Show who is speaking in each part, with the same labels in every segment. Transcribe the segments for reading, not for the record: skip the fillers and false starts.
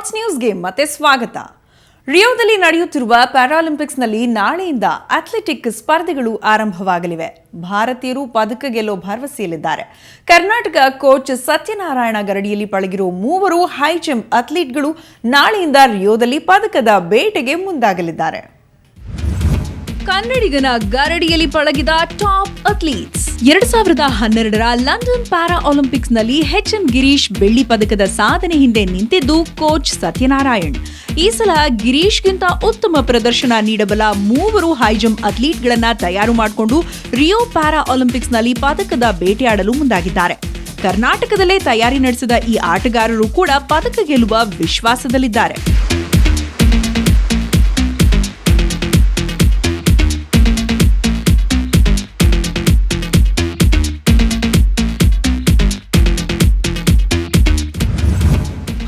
Speaker 1: Sports ನ್ಯೂಸ್ಗೆ ಮತ್ತೆ ಸ್ವಾಗತ. ರಿಯೋದಲ್ಲಿ ನಡೆಯುತ್ತಿರುವ ಪ್ಯಾರಾಲಿಂಪಿಕ್ಸ್ನಲ್ಲಿ ನಾಳೆಯಿಂದ ಅಥ್ಲೆಟಿಕ್ ಸ್ಪರ್ಧೆಗಳು ಆರಂಭವಾಗಲಿವೆ. ಭಾರತೀಯರು ಪದಕ ಗೆಲ್ಲೋ ಭರವಸೆಯಲ್ಲಿದ್ದಾರೆ. ಕರ್ನಾಟಕ ಕೋಚ್ ಸತ್ಯನಾರಾಯಣ ಗರಡಿಯಲ್ಲಿ ಪಳಗಿರೋ ಮೂವರು ಹೈ ಜಂಪ್ ಅಥ್ಲೀಟ್ಗಳು ನಾಳೆಯಿಂದ ರಿಯೋದಲ್ಲಿ ಪದಕದ ಬೇಟೆಗೆ ಮುಂದಾಗಲಿದ್ದಾರೆ. ಕನ್ನಡಿಗನ ಗರಡಿಯಲ್ಲಿ ಪಳಗಿದ ಟಾಪ್ ಅಥ್ಲೀಟ್ಸ್ 2012ರ ಲಂಡನ್ ಪ್ಯಾರಾ ಒಲಿಂಪಿಕ್ಸ್ನಲ್ಲಿ ಎಚ್ ಎಂ ಗಿರೀಶ್ ಬೆಳ್ಳಿ ಪದಕದ ಸಾಧನೆ ಹಿಂದೆ ನಿಂತಿದ್ದು ಕೋಚ್ ಸತ್ಯನಾರಾಯಣ್. ಈ ಸಲ ಗಿರೀಶ್ಗಿಂತ ಉತ್ತಮ ಪ್ರದರ್ಶನ ನೀಡಬಲ್ಲ ಮೂವರು ಹೈಜಂಪ್ ಅಥ್ಲೀಟ್ಗಳನ್ನ ತಯಾರು ಮಾಡಿಕೊಂಡು ರಿಯೋ ಪ್ಯಾರಾ ಒಲಿಂಪಿಕ್ಸ್ನಲ್ಲಿ ಪದಕದ ಬೇಟೆಯಾಡಲು ಮುಂದಾಗಿದ್ದಾರೆ. ಕರ್ನಾಟಕದಲ್ಲೇ ತಯಾರಿ ನಡೆಸಿದ ಈ ಆಟಗಾರರು ಕೂಡ ಪದಕ ಗೆಲ್ಲುವ ವಿಶ್ವಾಸದಲ್ಲಿದ್ದಾರೆ.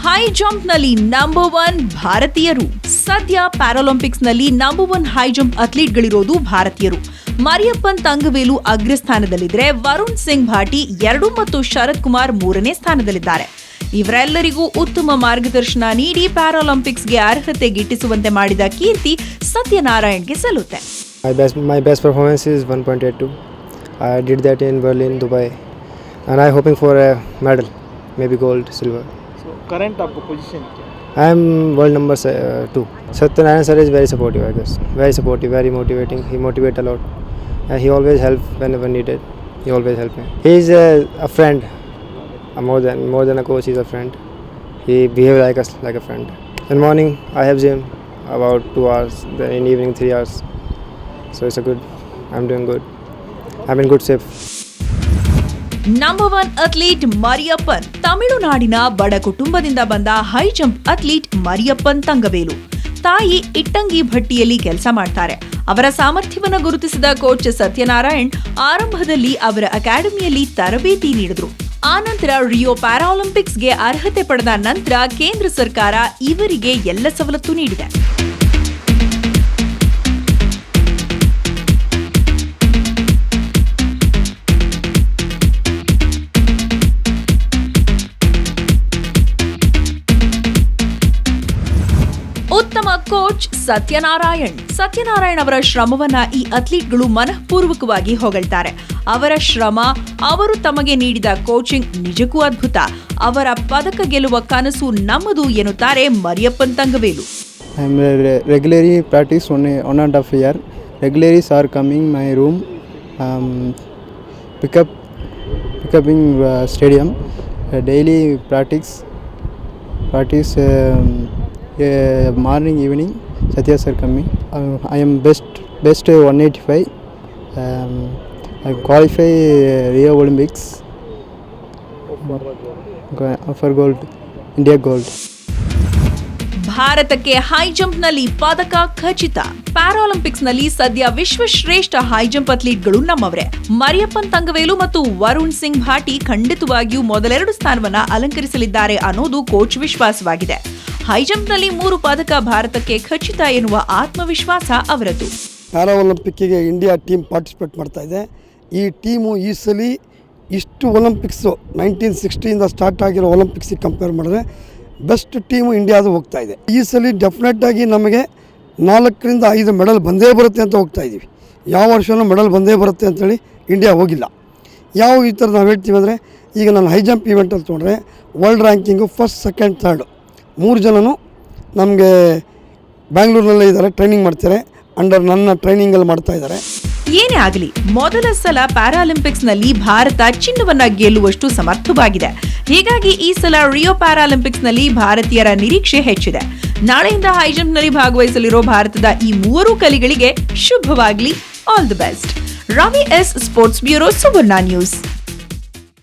Speaker 1: ಹೈ ಜಂಪ್ನಲ್ಲಿ ನಂಬರ್ 1 ಭಾರತೀಯರು. ಸದ್ಯ ಪ್ಯಾರಾಲಿಂಪಿಕ್ಸ್ನಲ್ಲಿ ನಂಬರ್ 1 ಹೈ ಜಂಪ್ ಅಥ್ಲೀಟ್ಗಳಿರೋದು ಭಾರತೀಯರು. ಮರಿಯಪ್ಪನ್ ತಂಗವೇಲು ಅಗ್ರಸ್ಥಾನದಲ್ಲಿದ್ದರೆ ವರುಣ್ ಸಿಂಗ್ ಭಾಟಿ 2 ಮತ್ತು ಶರತ್ ಕುಮಾರ್ 3ನೇ ಸ್ಥಾನದಲ್ಲಿದ್ದಾರೆ. ಇವರೆಲ್ಲರಿಗೂ ಉತ್ತಮ ಮಾರ್ಗದರ್ಶನ ನೀಡಿ ಪ್ಯಾರಾಲಿಂಪಿಕ್ಸ್ಗೆ ಅರ್ಹತೆ ಗಿಟ್ಟಿಸುವಂತೆ ಮಾಡಿದ ಕೀರ್ತಿ ಸತ್ಯನಾರಾಯಣ್ಗೆ ಸಲ್ಲುತ್ತೆ.
Speaker 2: My best performance is 1.82. I did that in Berlin, Dubai, and I'm hoping for a medal, maybe gold, silver.
Speaker 3: Current up position?
Speaker 2: I am world number 2. Satyanarayan sir is very supportive, I guess. Very supportive, very motivating. He motivates a lot. He always helps whenever needed. He always helps me. He is a friend. More than a coach, he is a friend. He behaves like us, like a friend. In morning, I have gym about 2 hours. Then in evening, 3 hours. So it's a good. I'm doing good. I'm in good shape.
Speaker 1: Number 1 athlete Mariyappan. ತಮಿಳುನಾಡಿನ ಬಡ ಕುಟುಂಬದಿಂದ ಬಂದ high jump athlete Mariyappan Thangavelu. ತಾಯಿ ಇಟ್ಟಂಗಿ ಭಟ್ಟಿಯಲ್ಲಿ ಕೆಲಸ ಮಾಡ್ತಾರೆ. ಅವರ ಸಾಮರ್ಥ್ಯವನ್ನು ಗುರುತಿಸಿದ ಕೋಚ್ ಸತ್ಯನಾರಾಯಣ್ ಆರಂಭದಲ್ಲಿ ಅವರ ಅಕಾಡೆಮಿಯಲ್ಲಿ ತರಬೇತಿ ನೀಡಿದ್ರು. ಆನಂತರ ರಿಯೋ ಪ್ಯಾರಾಲಿಂಪಿಕ್ಸ್ಗೆ ಅರ್ಹತೆ ಪಡೆದ ನಂತರ ಕೇಂದ್ರ ಸರ್ಕಾರ ಇವರಿಗೆ ಎಲ್ಲ ಸವಲತ್ತು ನೀಡಿದೆ. ಉತ್ತಮ ಕೋಚ್ ಸತ್ಯನಾರಾಯಣ್ ಅವರ ಶ್ರಮವನ್ನ ಈ ಅಥ್ಲೀಟ್ಗಳು ಮನಃಪೂರ್ವಕವಾಗಿ ಹೊಗಳ್ತಾರೆ. ಅವರ ಶ್ರಮ, ಅವರು ತಮಗೆ ನೀಡಿದ ಕೋಚಿಂಗ್ ನಿಜಕ್ಕೂ ಅದ್ಭುತ. ಅವರ ಪದಕ ಗೆಲ್ಲುವ ಕನಸು ನಮ್ಮದು ಎನ್ನುತ್ತಾರೆ Mariyappan Thangavelu.
Speaker 4: Regularly practice 1.5 year. Regularly are coming my room, pick up in stadium. Daily practice. Morning, evening, Satya sir coming. I am best 185. I qualify Rio Olympics for gold, India gold.
Speaker 1: ಭಾರತಕ್ಕೆ high ಜಂಪ್ನಲ್ಲಿ ಪದಕ ಖಚಿತ. ಪ್ಯಾರಾಲಿಂಪಿಕ್ಸ್ನಲ್ಲಿ ಸದ್ಯ ವಿಶ್ವಶ್ರೇಷ್ಠ high jump ಅಥ್ಲೀಟ್ಗಳು ನಮ್ಮವರೇ. ಮರಿಯಪ್ಪನ್ ತಂಗವೇಲು ಮತ್ತು ವರುಣ್ ಸಿಂಗ್ ಭಾಟಿ ಖಂಡಿತವಾಗಿಯೂ ಮೊದಲೆರಡು ಸ್ಥಾನವನ್ನ ಅಲಂಕರಿಸಲಿದ್ದಾರೆ ಅನ್ನೋದು ಕೋಚ್ ವಿಶ್ವಾಸವಾಗಿದೆ. ಹೈ ಜಂಪ್ನಲ್ಲಿ 3 ಪದಕ ಭಾರತಕ್ಕೆ ಖಚಿತ ಎನ್ನುವ ಆತ್ಮವಿಶ್ವಾಸ ಅವರದ್ದು.
Speaker 5: ಪ್ಯಾರಾ ಒಲಿಂಪಿಕ್ಕಿಗೆ ಇಂಡಿಯಾ ಟೀಮ್ ಪಾರ್ಟಿಸಿಪೇಟ್ ಮಾಡ್ತಾ ಇದೆ. ಈ ಟೀಮು ಈ ಸಲ ಇಷ್ಟು ಒಲಿಂಪಿಕ್ಸು 1960 ಸ್ಟಾರ್ಟ್ ಆಗಿರೋ ಒಲಿಂಪಿಕ್ಸಿಗೆ ಕಂಪೇರ್ ಮಾಡಿದ್ರೆ ಬೆಸ್ಟ್ ಟೀಮು ಇಂಡಿಯಾದು ಹೋಗ್ತಾ ಇದೆ. ಈ ಸಲ ಡೆಫಿನೆಟ್ಟಾಗಿ ನಮಗೆ 4ರಿಂದ 5 ಮೆಡಲ್ ಬಂದೇ ಬರುತ್ತೆ ಅಂತ ಹೋಗ್ತಾ ಇದ್ದೀವಿ. ಯಾವ ವರ್ಷವೂ ಮೆಡಲ್ ಬಂದೇ ಬರುತ್ತೆ ಅಂತೇಳಿ ಇಂಡಿಯಾ ಹೋಗಿಲ್ಲ. ಯಾವ ಈ ಥರ ನಾವು ಹೇಳ್ತೀವಿ ಅಂದರೆ, ಈಗ ನಾನು ಹೈ ಜಂಪ್ ಇವೆಂಟಲ್ಲಿ ತೊಗೊಂಡ್ರೆ world ranking 1st, 2nd, 3rd 3 ಜನನು ನಮಗೆ ಬ್ಯಾಂಗ್ಳೂರಿನಲ್ಲೇ ಇದ್ದಾರೆ, ಟ್ರೈನಿಂಗ್ ಮಾಡ್ತಾರೆ. ನನ್ನ ಟ್ರೈನಿಂಗಲ್ಲಿ ಮಾಡ್ತಾ ಇದ್ದಾರೆ.
Speaker 1: ಏನೇ ಆಗಲಿ, ಮೊದಲ ಸಲ ಪ್ಯಾರಾಲಿಂಪಿಕ್ಸ್ನಲ್ಲಿ ಭಾರತ ಚಿನ್ನವನ್ನ ಗೆಲ್ಲುವಷ್ಟು ಸಮರ್ಥವಾಗಿದೆ. ಹೀಗಾಗಿ ಈ ಸಲ ರಿಯೋ ಪ್ಯಾರಾಲಿಂಪಿಕ್ಸ್ನಲ್ಲಿ ಭಾರತೀಯರ ನಿರೀಕ್ಷೆ ಹೆಚ್ಚಿದೆ. ನಾಳೆಯಿಂದ ಹೈ ಜಂಪ್ನಲ್ಲಿ ಭಾಗವಹಿಸಲಿರೋ ಭಾರತದ ಈ 3 ಕಲಿಗಳಿಗೆ ಶುಭವಾಗಲಿ. All the best. Ravi S, sports bureau, Suvarna news.